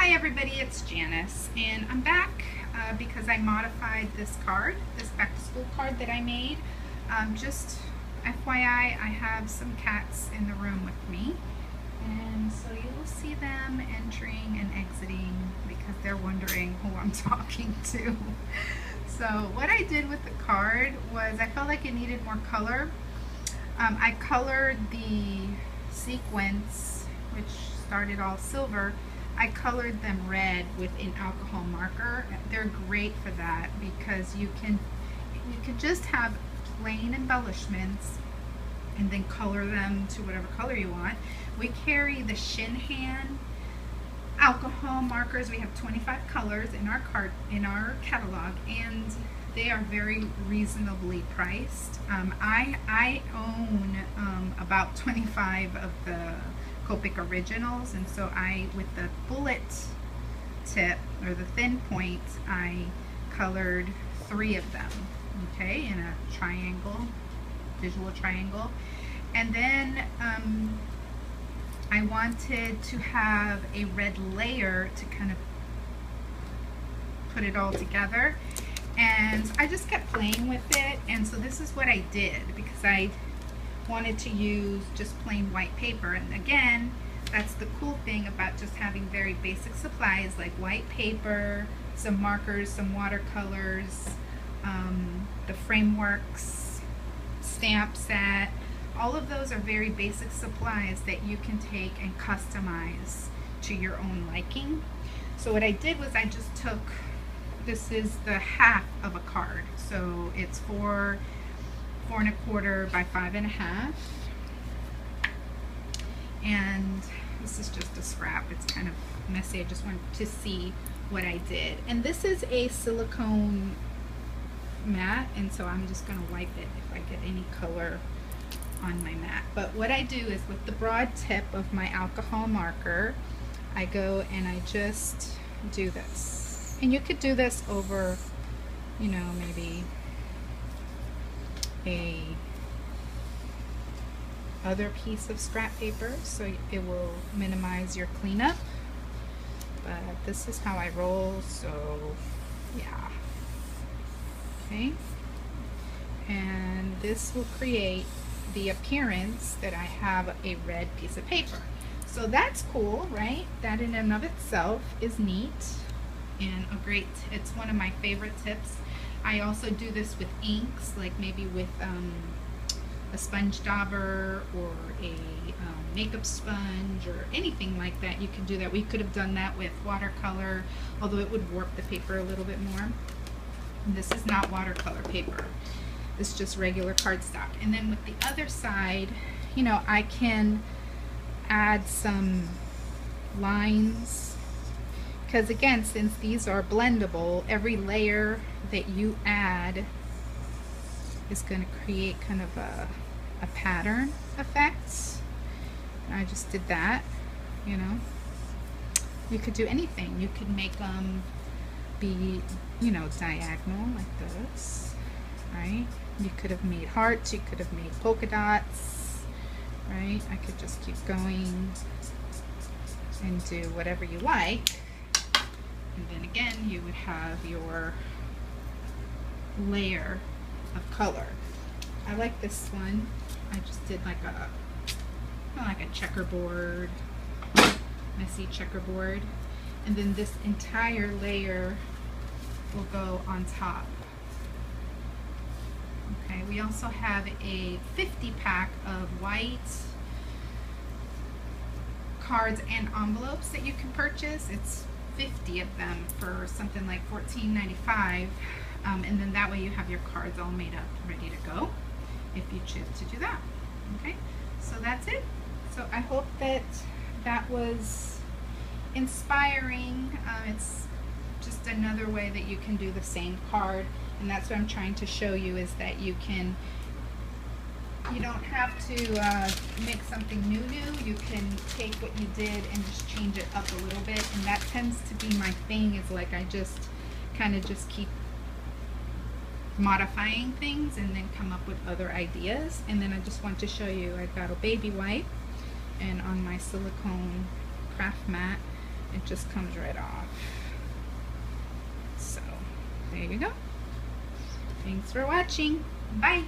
Hi everybody, it's Janice, and I'm back because I modified this card, this back to school card that I made. Just FYI, I have some cats in the room with me, and so you will see them entering and exiting because they're wondering who I'm talking to. So what I did with the card was I felt like it needed more color. I colored the sequins, which started all silver. I colored them red with an alcohol marker. They're great for that because you can just have plain embellishments and then color them to whatever color you want. We carry the ShinHan alcohol markers. We have 25 colors in our catalog, and they are very reasonably priced. I own about 25 of the Copic originals, and so with the bullet tip or the thin point, I colored 3 of them, okay, in a triangle, visual triangle. And then I wanted to have a red layer to kind of put it all together, and I just kept playing with it. And so this is what I did because I wanted to use just plain white paper. And again, that's the cool thing about just having very basic supplies like white paper, some markers, some watercolors, the frameworks, stamp set. All of those are very basic supplies that you can take and customize to your own liking. So what I did was I just took, this is the half of a card, so it's 4 4¼ by 5½, and this is just a scrap. It's kind of messy. I just wanted to see what I did. And this is a silicone mat, and so I'm just going to wipe it if I get any color on my mat. But what I do is with the broad tip of my alcohol marker, I go and I just do this. And you could do this over, you know, maybe a other piece of scrap paper, so it will minimize your cleanup. But this is how I roll, so yeah. Okay, and this will create the appearance that I have a red piece of paper. So that's cool, right? That in and of itself is neat and a great, it's one of my favorite tips. I also do this with inks, like maybe with a sponge dauber or a makeup sponge or anything like that. You can do that. We could have done that with watercolor, although it would warp the paper a little bit more. And this is not watercolor paper. It's just regular cardstock. And then with the other side, you know, I can add some lines, because again, since these are blendable, every layer that you add is going to create kind of a pattern effect. I just did that, you know. You could do anything. You could make them be, you know, diagonal like this, right? You could have made hearts, you could have made polka dots, right? I could just keep going and do whatever you like. And then again, you would have your layer of color. I like this one. I just did like a checkerboard, messy checkerboard, and then this entire layer will go on top. Okay, we also have a 50 pack of white cards and envelopes that you can purchase. It's 50 of them for something like $14.95. And then that way you have your cards all made up, ready to go, if you choose to do that. Okay, so that's it. So I hope that that was inspiring. It's just another way that you can do the same card, and that's what I'm trying to show you, is that you don't have to make something new. You can take what you did and just change it up a little bit, and that tends to be my thing, is like I just kind of just keep modifying things and then come up with other ideas. And then I just want to show you, I've got a baby wipe, and on my silicone craft mat it just comes right off. So there you go. Thanks for watching. Bye.